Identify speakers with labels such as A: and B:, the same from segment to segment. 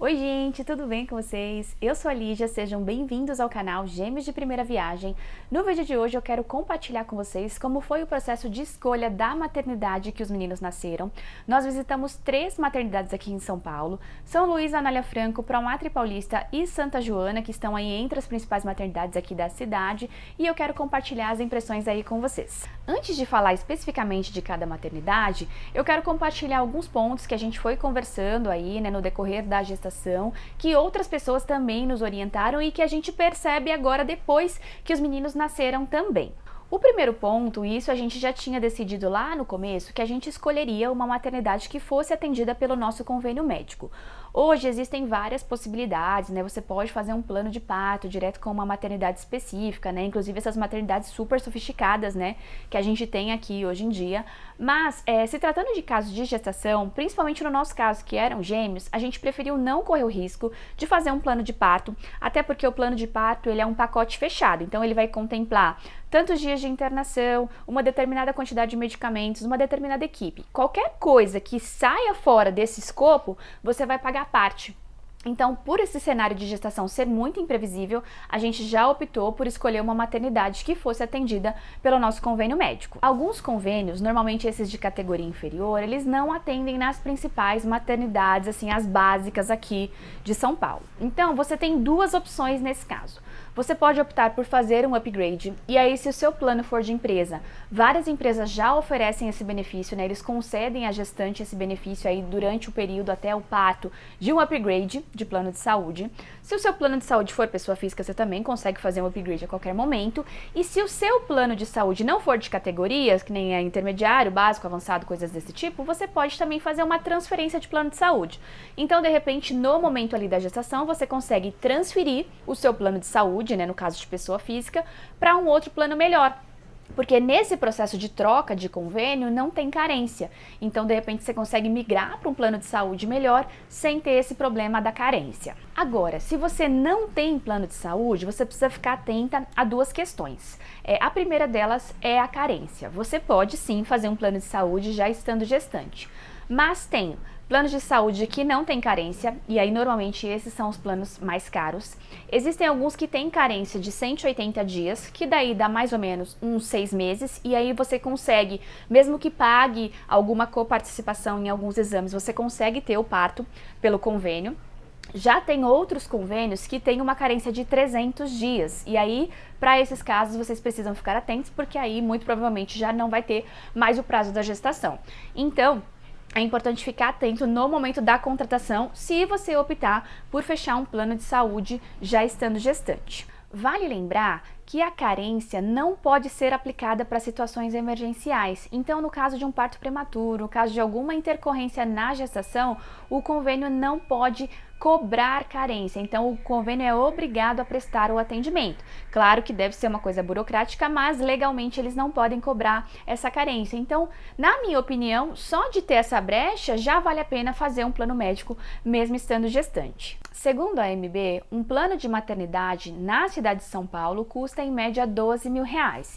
A: Oi gente, tudo bem com vocês? Eu sou a Lígia, sejam bem-vindos ao canal Gêmeos de Primeira Viagem. No vídeo de hoje eu quero compartilhar com vocês como foi o processo de escolha da maternidade que os meninos nasceram. Nós visitamos 3 maternidades aqui em São Paulo, São Luís, Anália Franco, Promatre Paulista e Santa Joana, que estão aí entre as principais maternidades aqui da cidade, e eu quero compartilhar as impressões aí com vocês. Antes de falar especificamente de cada maternidade, eu quero compartilhar alguns pontos que a gente foi conversando aí, no decorrer da gestação, que outras pessoas também nos orientaram e que a gente percebe agora depois que os meninos nasceram também. O primeiro ponto, e isso a gente já tinha decidido lá no começo, que a gente escolheria uma maternidade que fosse atendida pelo nosso convênio médico. Hoje existem várias possibilidades, você pode fazer um plano de parto direto com uma maternidade específica, inclusive essas maternidades super sofisticadas, que a gente tem aqui hoje em dia. Mas, se tratando de casos de gestação, principalmente no nosso caso, que eram gêmeos, a gente preferiu não correr o risco de fazer um plano de parto, até porque o plano de parto ele é um pacote fechado, então ele vai contemplar tantos dias de internação, uma determinada quantidade de medicamentos, uma determinada equipe. Qualquer coisa que saia fora desse escopo, você vai pagar parte. Então, por esse cenário de gestação ser muito imprevisível, a gente já optou por escolher uma maternidade que fosse atendida pelo nosso convênio médico. Alguns convênios, normalmente esses de categoria inferior, eles não atendem nas principais maternidades, assim, as básicas aqui de São Paulo. Então, você tem duas opções nesse caso. Você pode optar por fazer um upgrade, e aí se o seu plano for de empresa, várias empresas já oferecem esse benefício, eles concedem à gestante esse benefício aí durante o período até o parto de um upgrade de plano de saúde. Se o seu plano de saúde for pessoa física, você também consegue fazer um upgrade a qualquer momento, e se o seu plano de saúde não for de categorias, que nem é intermediário, básico, avançado, coisas desse tipo, você pode também fazer uma transferência de plano de saúde. Então, de repente, no momento ali da gestação, você consegue transferir o seu plano de saúde, no caso de pessoa física, para um outro plano melhor. Porque nesse processo de troca de convênio não tem carência. Então, de repente, você consegue migrar para um plano de saúde melhor sem ter esse problema da carência. Agora, se você não tem plano de saúde, você precisa ficar atenta a duas questões. A primeira delas é a carência. Você pode sim fazer um plano de saúde já estando gestante, mas tem planos de saúde que não tem carência, e aí normalmente esses são os planos mais caros. Existem alguns que têm carência de 180 dias, que daí dá mais ou menos uns 6 meses, e aí você consegue, mesmo que pague alguma coparticipação em alguns exames, você consegue ter o parto pelo convênio. Já tem outros convênios que têm uma carência de 300 dias, e aí, para esses casos, vocês precisam ficar atentos, porque aí, muito provavelmente, já não vai ter mais o prazo da gestação. Então, é importante ficar atento no momento da contratação, se você optar por fechar um plano de saúde já estando gestante. Vale lembrar que a carência não pode ser aplicada para situações emergenciais. Então, no caso de um parto prematuro, no caso de alguma intercorrência na gestação, o convênio não pode cobrar carência. Então, o convênio é obrigado a prestar o atendimento. Claro que deve ser uma coisa burocrática, mas legalmente eles não podem cobrar essa carência. Então, na minha opinião, só de ter essa brecha já vale a pena fazer um plano médico, mesmo estando gestante. Segundo a AMB, um plano de maternidade na cidade de São Paulo custa em média R$12 mil.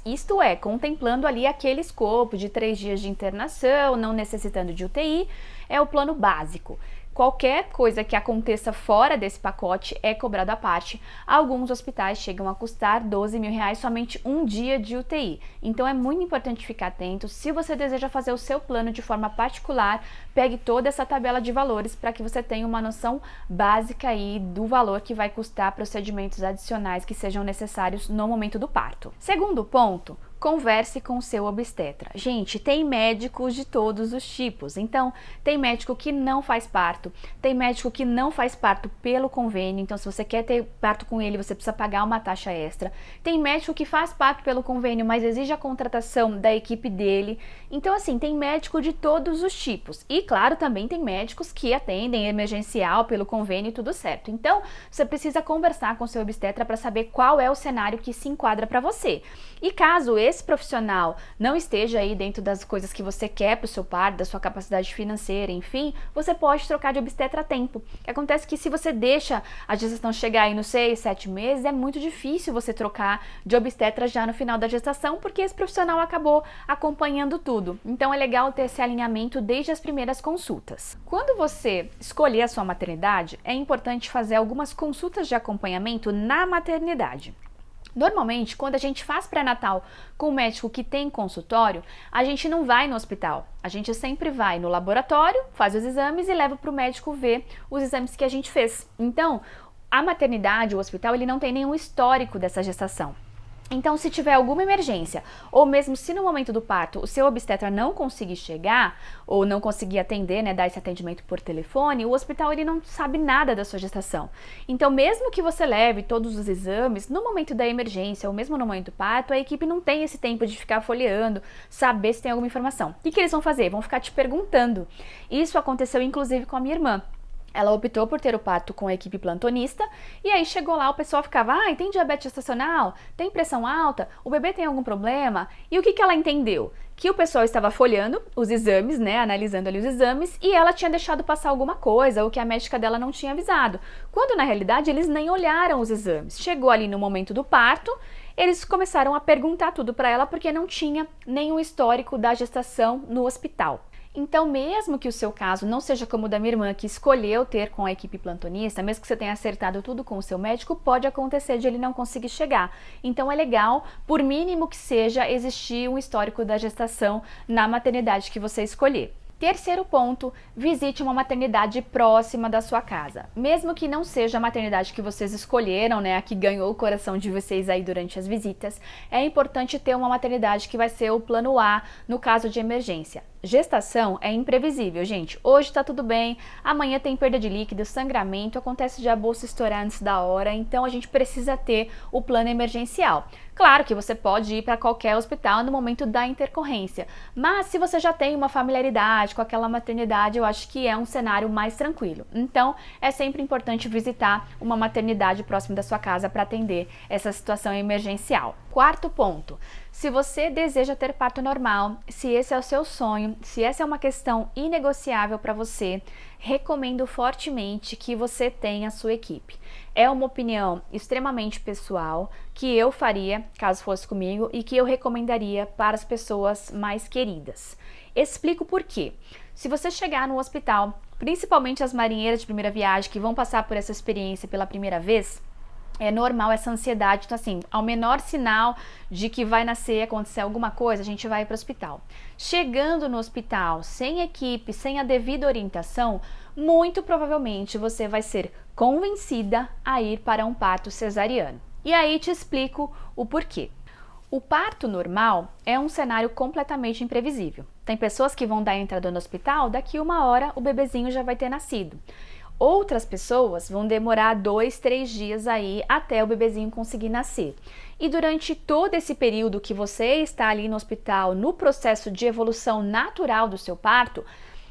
A: Isto é, contemplando ali aquele escopo de 3 dias de internação, não necessitando de UTI, é o plano básico. Qualquer coisa que aconteça fora desse pacote é cobrado à parte. Alguns hospitais chegam a custar R$12 mil somente um dia de UTI. Então é muito importante ficar atento. Se você deseja fazer o seu plano de forma particular, pegue toda essa tabela de valores para que você tenha uma noção básica aí do valor que vai custar procedimentos adicionais que sejam necessários no momento do parto. Segundo ponto, converse com o seu obstetra. Gente, tem médicos de todos os tipos, então tem médico que não faz parto, tem médico que não faz parto pelo convênio, então se você quer ter parto com ele, você precisa pagar uma taxa extra. Tem médico que faz parto pelo convênio, mas exige a contratação da equipe dele. Então assim, tem médico de todos os tipos. E claro, também tem médicos que atendem emergencial pelo convênio e tudo certo. Então, você precisa conversar com o seu obstetra para saber qual é o cenário que se enquadra para você. E caso esse profissional não esteja aí dentro das coisas que você quer para o seu parto, da sua capacidade financeira, enfim, você pode trocar de obstetra a tempo. Acontece que se você deixa a gestação chegar aí nos 6, 7 meses, é muito difícil você trocar de obstetra já no final da gestação, porque esse profissional acabou acompanhando tudo. Então é legal ter esse alinhamento desde as primeiras consultas. Quando você escolher a sua maternidade, é importante fazer algumas consultas de acompanhamento na maternidade. Normalmente, quando a gente faz pré-natal com um médico que tem consultório, a gente não vai no hospital. A gente sempre vai no laboratório, faz os exames e leva para o médico ver os exames que a gente fez. Então, a maternidade, o hospital, ele não tem nenhum histórico dessa gestação. Então, se tiver alguma emergência, ou mesmo se no momento do parto o seu obstetra não conseguir chegar, ou não conseguir atender, né, dar esse atendimento por telefone, o hospital ele não sabe nada da sua gestação. Então, mesmo que você leve todos os exames, no momento da emergência, ou mesmo no momento do parto, a equipe não tem esse tempo de ficar folheando, saber se tem alguma informação. O que eles vão fazer? Vão ficar te perguntando. Isso aconteceu, inclusive, com a minha irmã. Ela optou por ter o parto com a equipe plantonista e aí chegou lá, o pessoal ficava, tem diabetes gestacional? Tem pressão alta? O bebê tem algum problema? E o que ela entendeu? Que o pessoal estava folhando os exames, né, analisando ali os exames, e ela tinha deixado passar alguma coisa, ou que a médica dela não tinha avisado. Quando na realidade eles nem olharam os exames. Chegou ali no momento do parto, eles começaram a perguntar tudo para ela porque não tinha nenhum histórico da gestação no hospital. Então, mesmo que o seu caso não seja como o da minha irmã, que escolheu ter com a equipe plantonista, mesmo que você tenha acertado tudo com o seu médico, pode acontecer de ele não conseguir chegar. Então, é legal, por mínimo que seja, existir um histórico da gestação na maternidade que você escolher. Terceiro ponto, visite uma maternidade próxima da sua casa. Mesmo que não seja a maternidade que vocês escolheram, né, a que ganhou o coração de vocês aí durante as visitas, é importante ter uma maternidade que vai ser o plano A no caso de emergência. Gestação é imprevisível, gente. Hoje tá tudo bem, amanhã tem perda de líquido, sangramento, acontece de a bolsa estourar antes da hora, então a gente precisa ter o plano emergencial. Claro que você pode ir para qualquer hospital no momento da intercorrência, mas se você já tem uma familiaridade com aquela maternidade, eu acho que é um cenário mais tranquilo. Então, é sempre importante visitar uma maternidade próxima da sua casa para atender essa situação emergencial. Quarto ponto, se você deseja ter parto normal, se esse é o seu sonho, se essa é uma questão inegociável para você, recomendo fortemente que você tenha a sua equipe. É uma opinião extremamente pessoal que eu faria, caso fosse comigo, e que eu recomendaria para as pessoas mais queridas. Explico por quê. Se você chegar no hospital, principalmente as marinheiras de primeira viagem que vão passar por essa experiência pela primeira vez, é normal essa ansiedade. Então, assim, ao menor sinal de que vai nascer, acontecer alguma coisa, a gente vai para o hospital. Chegando no hospital, sem equipe, sem a devida orientação, muito provavelmente você vai ser convencida a ir para um parto cesariano. E aí te explico o porquê. O parto normal é um cenário completamente imprevisível. Tem pessoas que vão dar entrada no hospital, daqui 1 hora o bebezinho já vai ter nascido. Outras pessoas vão demorar 2, 3 dias aí até o bebezinho conseguir nascer. E durante todo esse período que você está ali no hospital, no processo de evolução natural do seu parto,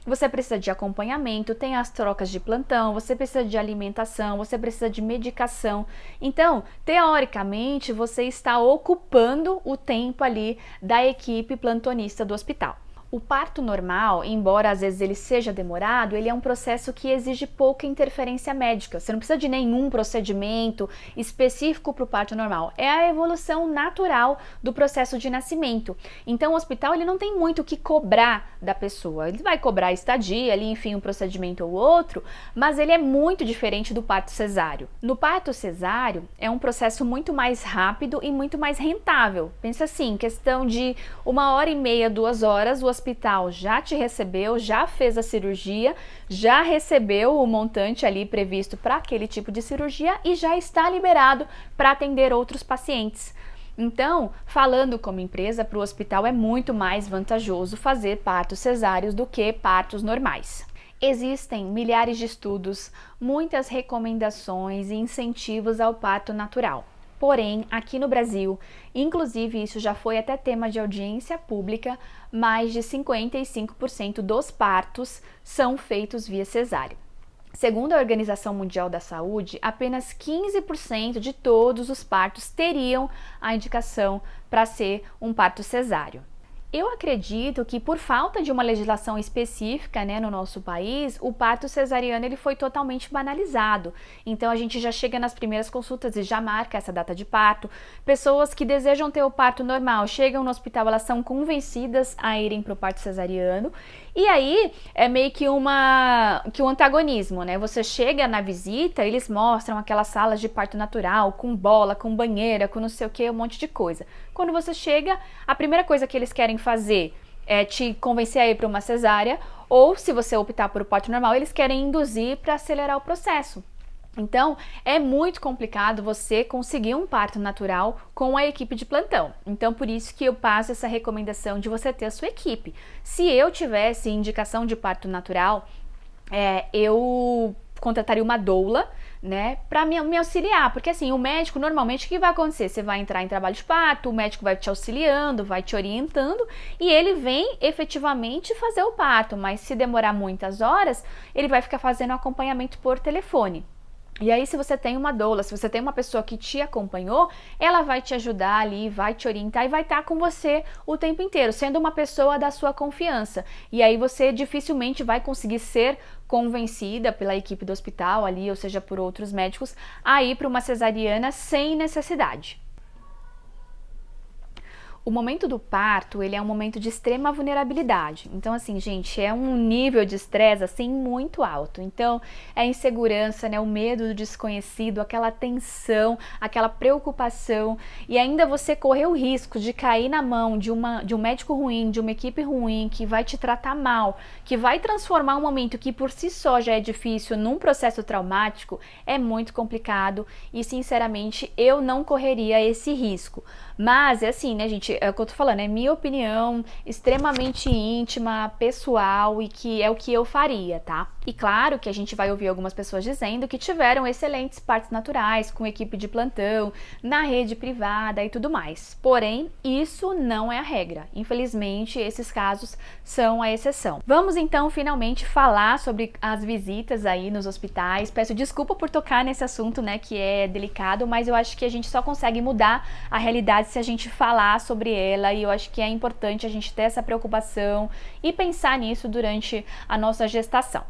A: você precisa de acompanhamento, tem as trocas de plantão, você precisa de alimentação, você precisa de medicação. Então, teoricamente, você está ocupando o tempo ali da equipe plantonista do hospital. O parto normal, embora às vezes ele seja demorado, ele é um processo que exige pouca interferência médica. Você não precisa de nenhum procedimento específico para o parto normal. É a evolução natural do processo de nascimento. Então o hospital ele não tem muito o que cobrar da pessoa. Ele vai cobrar estadia, ali, enfim, um procedimento ou outro, mas ele é muito diferente do parto cesáreo. No parto cesáreo é um processo muito mais rápido e muito mais rentável. Pensa assim, questão de 1h30, 2 horas, o hospital já te recebeu, já fez a cirurgia, já recebeu o montante ali previsto para aquele tipo de cirurgia e já está liberado para atender outros pacientes. Então, falando como empresa, para o hospital é muito mais vantajoso fazer partos cesáreos do que partos normais. Existem milhares de estudos, muitas recomendações e incentivos ao parto natural. Porém, aqui no Brasil, inclusive isso já foi até tema de audiência pública, mais de 55% dos partos são feitos via cesárea. Segundo a Organização Mundial da Saúde, apenas 15% de todos os partos teriam a indicação para ser um parto cesáreo. Eu acredito que por falta de uma legislação específica, né, no nosso país, o parto cesariano ele foi totalmente banalizado. Então a gente já chega nas primeiras consultas e já marca essa data de parto. Pessoas que desejam ter o parto normal chegam no hospital, elas são convencidas a irem para o parto cesariano. E aí é meio que um antagonismo, né? Você chega na visita, eles mostram aquelas salas de parto natural, com bola, com banheira, com não sei o que, um monte de coisa. Quando você chega, a primeira coisa que eles querem fazer é te convencer a ir para uma cesárea, ou se você optar por o parto normal, eles querem induzir para acelerar o processo. Então, é muito complicado você conseguir um parto natural com a equipe de plantão. Então, por isso que eu passo essa recomendação de você ter a sua equipe. Se eu tivesse indicação de parto natural, eu contrataria uma doula, né, para me auxiliar, porque assim, o médico normalmente o que vai acontecer? Você vai entrar em trabalho de parto, o médico vai te auxiliando, vai te orientando e ele vem efetivamente fazer o parto, mas se demorar muitas horas, ele vai ficar fazendo acompanhamento por telefone. E aí, se você tem uma doula, se você tem uma pessoa que te acompanhou, ela vai te ajudar ali, vai te orientar e vai estar com você o tempo inteiro, sendo uma pessoa da sua confiança. E aí você dificilmente vai conseguir ser convencida pela equipe do hospital ali, ou seja, por outros médicos, a ir para uma cesariana sem necessidade. O momento do parto, ele é um momento de extrema vulnerabilidade. Então, assim, gente, é um nível de estresse, assim, muito alto. Então, é a insegurança, né, o medo do desconhecido, aquela tensão, aquela preocupação. E ainda você correr o risco de cair na mão de um médico ruim, de uma equipe ruim, que vai te tratar mal, que vai transformar um momento que por si só já é difícil num processo traumático, é muito complicado. E, sinceramente, eu não correria esse risco. Mas, é assim, né, gente, é o que eu tô falando, é minha opinião extremamente íntima, pessoal e que é o que eu faria, tá? E claro que a gente vai ouvir algumas pessoas dizendo que tiveram excelentes partos naturais com equipe de plantão, na rede privada e tudo mais. Porém, isso não é a regra. Infelizmente, esses casos são a exceção. Vamos então finalmente falar sobre as visitas aí nos hospitais. Peço desculpa por tocar nesse assunto, né, que é delicado, mas eu acho que a gente só consegue mudar a realidade se a gente falar sobre ela, e eu acho que é importante a gente ter essa preocupação e pensar nisso durante a nossa gestação.